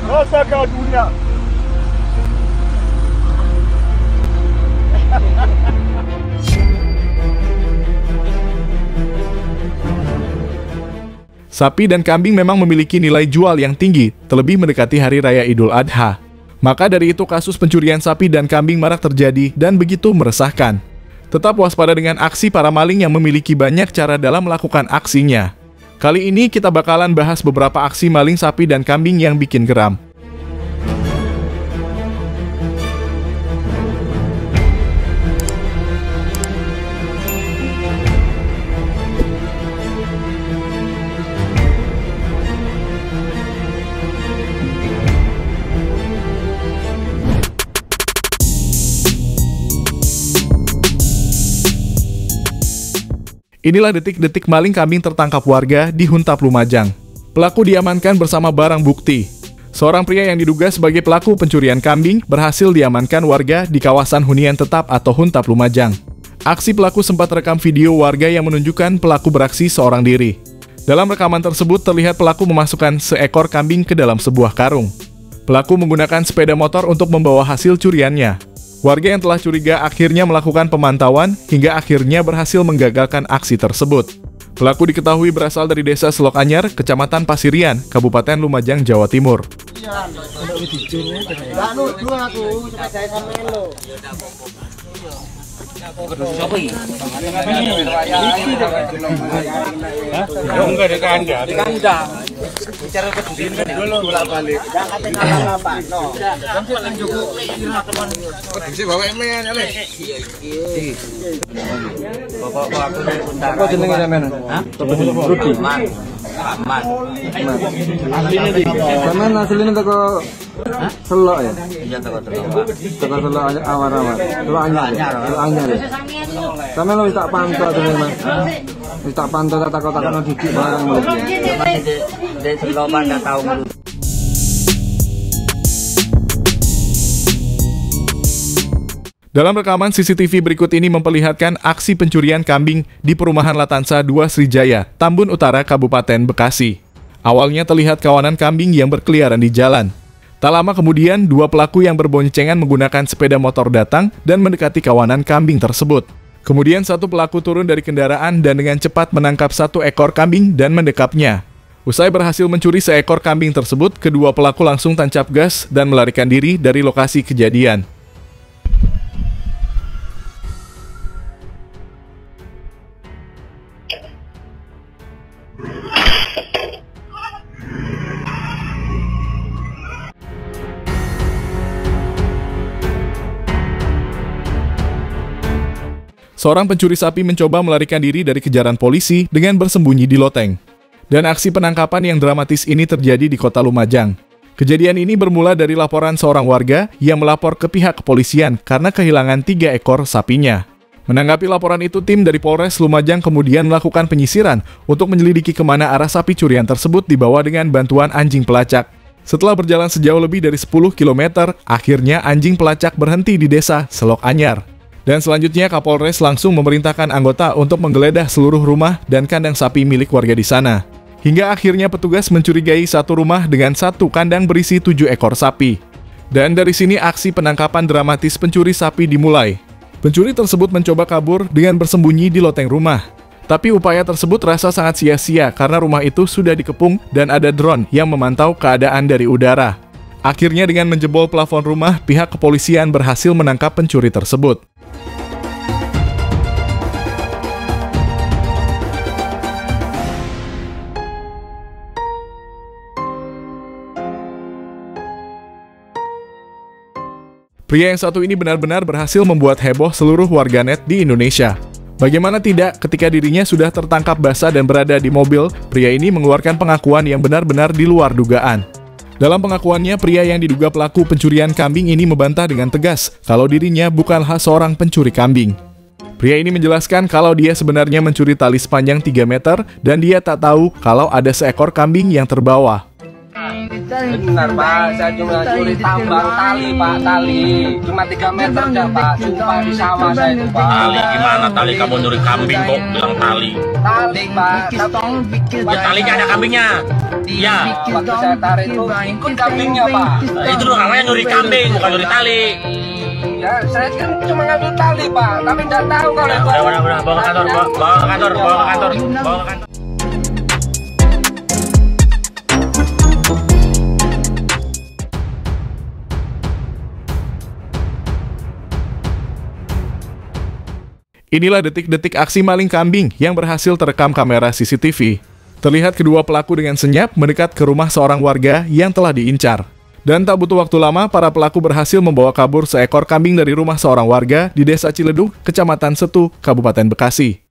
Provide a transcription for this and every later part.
Rasakan dunia. Sapi dan kambing memang memiliki nilai jual yang tinggi, terlebih mendekati Hari Raya Idul Adha. Maka dari itu kasus pencurian sapi dan kambing marak terjadi dan begitu meresahkan. Tetap waspada dengan aksi para maling yang memiliki banyak cara dalam melakukan aksinya. Kali ini kita bakalan bahas beberapa aksi maling sapi dan kambing yang bikin geram. Inilah detik-detik maling kambing tertangkap warga di Huntap, Lumajang. Pelaku diamankan bersama barang bukti. Seorang pria yang diduga sebagai pelaku pencurian kambing berhasil diamankan warga di kawasan hunian tetap atau Huntap, Lumajang. Aksi pelaku sempat rekam video warga yang menunjukkan pelaku beraksi seorang diri. Dalam rekaman tersebut terlihat pelaku memasukkan seekor kambing ke dalam sebuah karung. Pelaku menggunakan sepeda motor untuk membawa hasil curiannya. Warga yang telah curiga akhirnya melakukan pemantauan hingga akhirnya berhasil menggagalkan aksi tersebut. Pelaku diketahui berasal dari Desa Selok Anyar, Kecamatan Pasirian, Kabupaten Lumajang, Jawa Timur. Sampeyan hasilnya teko Selok ya? Iya teko Selok. Teko Selok awar-awar. Selok Anyar. Selok Anyar. Sampeyan wis tak pantau to Mas. Wis tak pantau tak takon didik barang mulih. Dek Selok pada tahu ngurus. Dalam rekaman CCTV berikut ini memperlihatkan aksi pencurian kambing di perumahan Latansa 2 Srijaya, Tambun Utara, Kabupaten Bekasi. Awalnya terlihat kawanan kambing yang berkeliaran di jalan. Tak lama kemudian, dua pelaku yang berboncengan menggunakan sepeda motor datang dan mendekati kawanan kambing tersebut. Kemudian satu pelaku turun dari kendaraan dan dengan cepat menangkap satu ekor kambing dan mendekapnya. Usai berhasil mencuri seekor kambing tersebut, kedua pelaku langsung tancap gas dan melarikan diri dari lokasi kejadian. Seorang pencuri sapi mencoba melarikan diri dari kejaran polisi dengan bersembunyi di loteng. Dan aksi penangkapan yang dramatis ini terjadi di kota Lumajang. Kejadian ini bermula dari laporan seorang warga yang melapor ke pihak kepolisian karena kehilangan 3 ekor sapinya. Menanggapi laporan itu, tim dari Polres Lumajang kemudian melakukan penyisiran untuk menyelidiki kemana arah sapi curian tersebut dibawa dengan bantuan anjing pelacak. Setelah berjalan sejauh lebih dari 10 km, akhirnya anjing pelacak berhenti di Desa Selok Anyar. Dan selanjutnya Kapolres langsung memerintahkan anggota untuk menggeledah seluruh rumah dan kandang sapi milik warga di sana. Hingga akhirnya petugas mencurigai satu rumah dengan satu kandang berisi 7 ekor sapi. Dan dari sini aksi penangkapan dramatis pencuri sapi dimulai. Pencuri tersebut mencoba kabur dengan bersembunyi di loteng rumah. Tapi upaya tersebut terasa sangat sia-sia karena rumah itu sudah dikepung dan ada drone yang memantau keadaan dari udara. Akhirnya dengan menjebol plafon rumah, pihak kepolisian berhasil menangkap pencuri tersebut. Pria yang satu ini benar-benar berhasil membuat heboh seluruh warganet di Indonesia. Bagaimana tidak, ketika dirinya sudah tertangkap basah dan berada di mobil, pria ini mengeluarkan pengakuan yang benar-benar di luar dugaan. Dalam pengakuannya, pria yang diduga pelaku pencurian kambing ini membantah dengan tegas kalau dirinya bukanlah seorang pencuri kambing. Pria ini menjelaskan kalau dia sebenarnya mencuri tali sepanjang 3 meter dan dia tak tahu kalau ada seekor kambing yang terbawa. Benar Pak, saya cuma curi tambang tali Pak, tali cuma 3 meter dah Pak, sumpah di sawah saya itu Pak. Tali gimana tali, kamu nyuri kambing kok bilang tali? Tali Pak, tapi Ya talinya ada kambingnya. Iya. waktu saya tarik itu ikut kambingnya Pak. Nah, itu loh namanya nyuri kambing, bukan nyuri tali. Ya saya kan cuma ngambil tali Pak, tapi nggak tahu kalau itu. Udah, bawa ke kantor, bawa ke kantor, bawa ke kantor, bawa ke kantor. Inilah detik-detik aksi maling kambing yang berhasil terekam kamera CCTV. Terlihat kedua pelaku dengan senyap mendekat ke rumah seorang warga yang telah diincar. Dan tak butuh waktu lama, para pelaku berhasil membawa kabur seekor kambing dari rumah seorang warga di Desa Ciledug, Kecamatan Setu, Kabupaten Bekasi.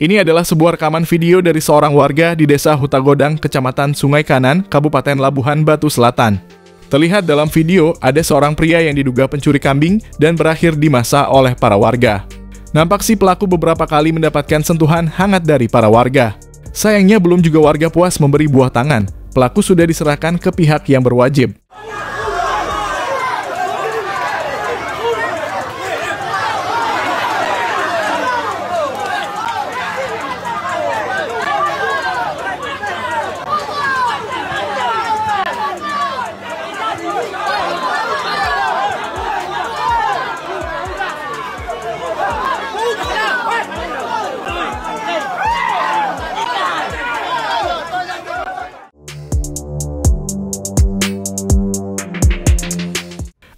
Ini adalah sebuah rekaman video dari seorang warga di Desa Hutagodang, Kecamatan Sungai Kanan, Kabupaten Labuhan Batu Selatan. Terlihat dalam video ada seorang pria yang diduga pencuri kambing dan berakhir dimasak oleh para warga. Nampak si pelaku beberapa kali mendapatkan sentuhan hangat dari para warga. Sayangnya belum juga warga puas memberi buah tangan. Pelaku sudah diserahkan ke pihak yang berwajib.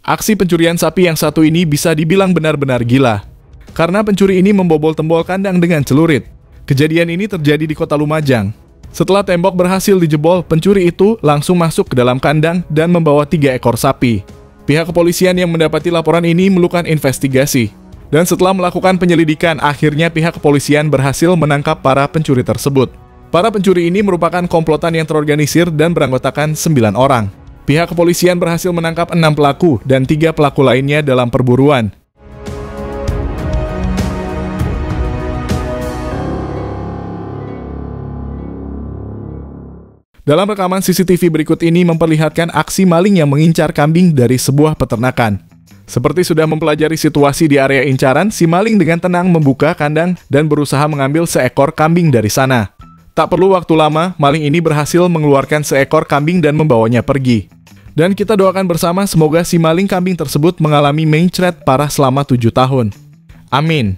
Aksi pencurian sapi yang satu ini bisa dibilang benar-benar gila. Karena pencuri ini membobol tembok kandang dengan celurit. Kejadian ini terjadi di Kota Lumajang. Setelah tembok berhasil dijebol, pencuri itu langsung masuk ke dalam kandang dan membawa 3 ekor sapi. Pihak kepolisian yang mendapati laporan ini melakukan investigasi. Dan setelah melakukan penyelidikan, akhirnya pihak kepolisian berhasil menangkap para pencuri tersebut. Para pencuri ini merupakan komplotan yang terorganisir dan beranggotakan 9 orang. Pihak kepolisian berhasil menangkap 6 pelaku dan 3 pelaku lainnya dalam perburuan. Dalam rekaman CCTV berikut ini memperlihatkan aksi maling yang mengincar kambing dari sebuah peternakan. Seperti sudah mempelajari situasi di area incaran, si maling dengan tenang membuka kandang dan berusaha mengambil seekor kambing dari sana. Tak perlu waktu lama, maling ini berhasil mengeluarkan seekor kambing dan membawanya pergi. Dan kita doakan bersama semoga si maling kambing tersebut mengalami mencret parah selama 7 tahun. Amin.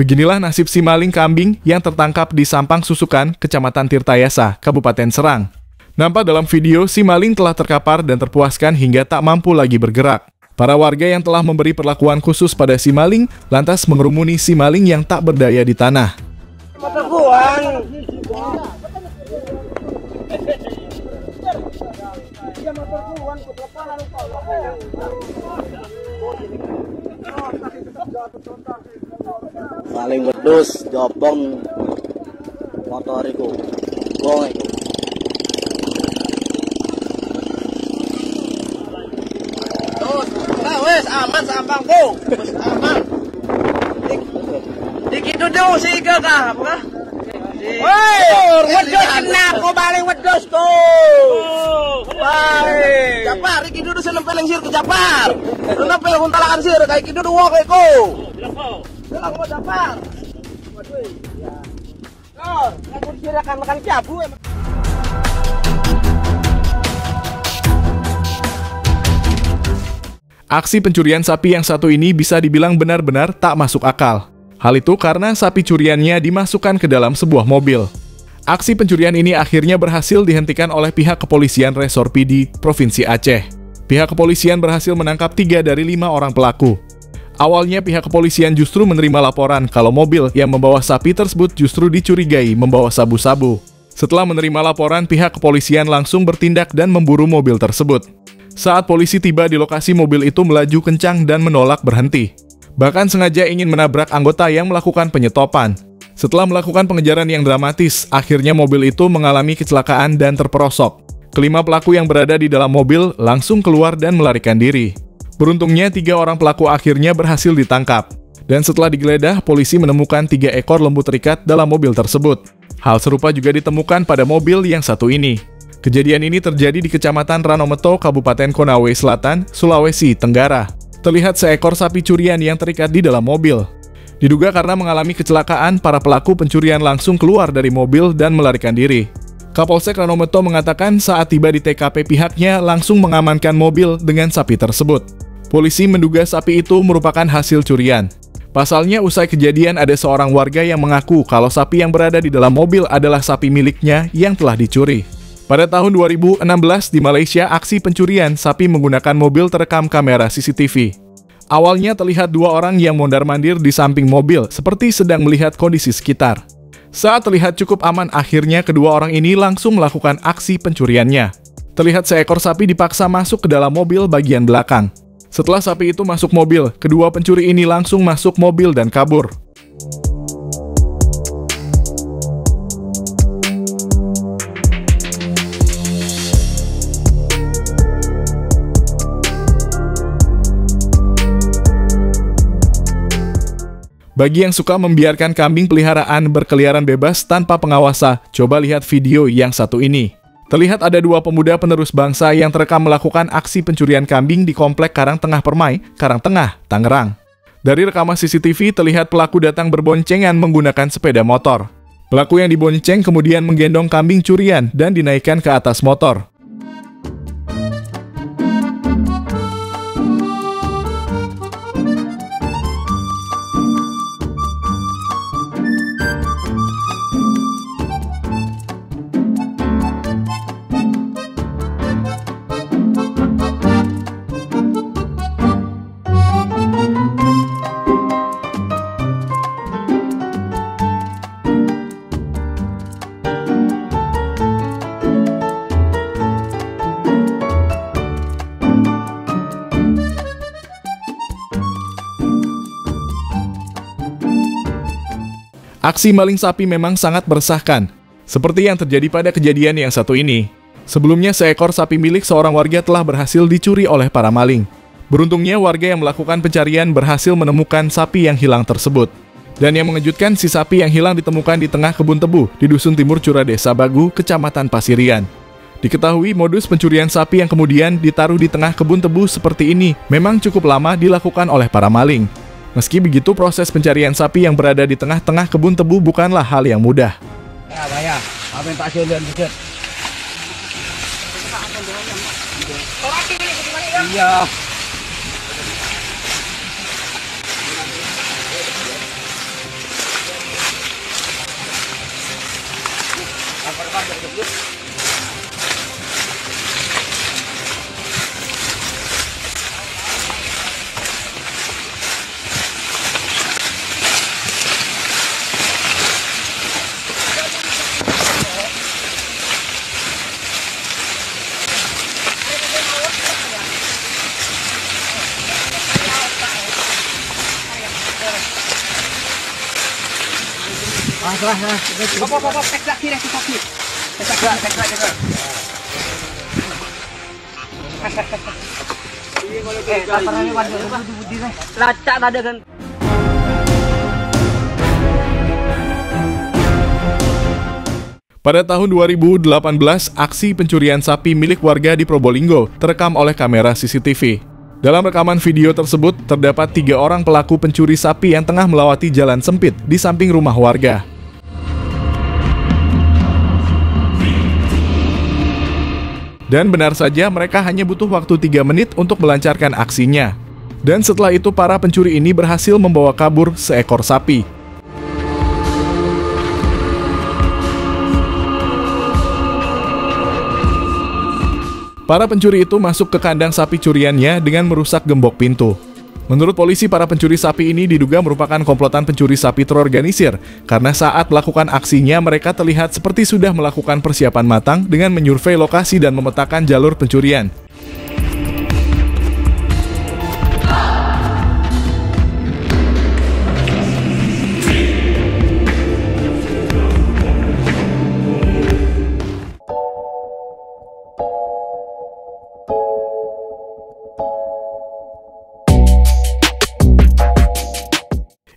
Beginilah nasib si maling kambing yang tertangkap di Sampang Susukan, Kecamatan Tirtayasa, Kabupaten Serang. Nampak dalam video, si maling telah terkapar dan terpuaskan hingga tak mampu lagi bergerak. Para warga yang telah memberi perlakuan khusus pada si maling, lantas mengerumuni si maling yang tak berdaya di tanah. Paling wedhus jobong motor iku. Gong iku. Wes aman sampangku. Wes aman. Iki duduk siga kah apa? Woi, wedhus kena ko paling wedhus ko. Woi, Japar iki duduk senempeleng sir ke Japar. Senempel kuntalakan sir kayak iki duduk wok ko. Bilang mau Japar. Waduh. Ya. Oh, aku kira makan jabu emang. Aksi pencurian sapi yang satu ini bisa dibilang benar-benar tak masuk akal. Hal itu karena sapi curiannya dimasukkan ke dalam sebuah mobil. Aksi pencurian ini akhirnya berhasil dihentikan oleh pihak kepolisian Resor Pidi, Provinsi Aceh. Pihak kepolisian berhasil menangkap 3 dari 5 orang pelaku. Awalnya pihak kepolisian justru menerima laporan kalau mobil yang membawa sapi tersebut justru dicurigai membawa sabu-sabu. Setelah menerima laporan, pihak kepolisian langsung bertindak dan memburu mobil tersebut. Saat polisi tiba di lokasi, mobil itu melaju kencang dan menolak berhenti. Bahkan sengaja ingin menabrak anggota yang melakukan penyetopan. Setelah melakukan pengejaran yang dramatis, akhirnya mobil itu mengalami kecelakaan dan terperosok. Kelima pelaku yang berada di dalam mobil langsung keluar dan melarikan diri. Beruntungnya 3 orang pelaku akhirnya berhasil ditangkap. Dan setelah digeledah, polisi menemukan 3 ekor lembu terikat dalam mobil tersebut. Hal serupa juga ditemukan pada mobil yang satu ini. Kejadian ini terjadi di Kecamatan Ranometo, Kabupaten Konawe Selatan, Sulawesi Tenggara. Terlihat seekor sapi curian yang terikat di dalam mobil. Diduga karena mengalami kecelakaan, para pelaku pencurian langsung keluar dari mobil dan melarikan diri. Kapolsek Ranometo mengatakan saat tiba di TKP pihaknya langsung mengamankan mobil dengan sapi tersebut. Polisi menduga sapi itu merupakan hasil curian. Pasalnya usai kejadian ada seorang warga yang mengaku kalau sapi yang berada di dalam mobil adalah sapi miliknya yang telah dicuri. Pada tahun 2016 di Malaysia, aksi pencurian sapi menggunakan mobil terekam kamera CCTV. Awalnya terlihat 2 orang yang mondar-mandir di samping mobil seperti sedang melihat kondisi sekitar. Saat terlihat cukup aman, akhirnya kedua orang ini langsung melakukan aksi pencuriannya. Terlihat seekor sapi dipaksa masuk ke dalam mobil bagian belakang. Setelah sapi itu masuk mobil, kedua pencuri ini langsung masuk mobil dan kabur. Bagi yang suka membiarkan kambing peliharaan berkeliaran bebas tanpa pengawasan, coba lihat video yang satu ini. Terlihat ada 2 pemuda penerus bangsa yang terekam melakukan aksi pencurian kambing di Komplek Karangtengah Permai, Karangtengah, Tangerang. Dari rekaman CCTV terlihat pelaku datang berboncengan menggunakan sepeda motor. Pelaku yang dibonceng kemudian menggendong kambing curian dan dinaikkan ke atas motor. Aksi maling sapi memang sangat meresahkan, seperti yang terjadi pada kejadian yang satu ini. Sebelumnya, seekor sapi milik seorang warga telah berhasil dicuri oleh para maling. Beruntungnya, warga yang melakukan pencarian berhasil menemukan sapi yang hilang tersebut. Dan yang mengejutkan, si sapi yang hilang ditemukan di tengah kebun tebu di Dusun Timur Cura Desa Bagu, Kecamatan Pasirian. Diketahui modus pencurian sapi yang kemudian ditaruh di tengah kebun tebu seperti ini memang cukup lama dilakukan oleh para maling. Meski begitu, proses pencarian sapi yang berada di tengah-tengah kebun tebu bukanlah hal yang mudah. Iya. Pada tahun 2018, aksi pencurian sapi milik warga di Probolinggo terekam oleh kamera CCTV. Dalam rekaman video tersebut, terdapat 3 orang pelaku pencuri sapi yang tengah melewati jalan sempit di samping rumah warga. Dan benar saja, mereka hanya butuh waktu 3 menit untuk melancarkan aksinya. Dan setelah itu para pencuri ini berhasil membawa kabur seekor sapi. Para pencuri itu masuk ke kandang sapi curiannya dengan merusak gembok pintu. Menurut polisi, para pencuri sapi ini diduga merupakan komplotan pencuri sapi terorganisir, karena saat melakukan aksinya mereka terlihat seperti sudah melakukan persiapan matang dengan menyurvei lokasi dan memetakan jalur pencurian.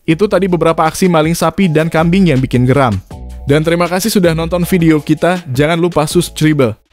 Itu tadi beberapa aksi maling sapi dan kambing yang bikin geram. Dan terima kasih sudah nonton video kita, jangan lupa subscribe.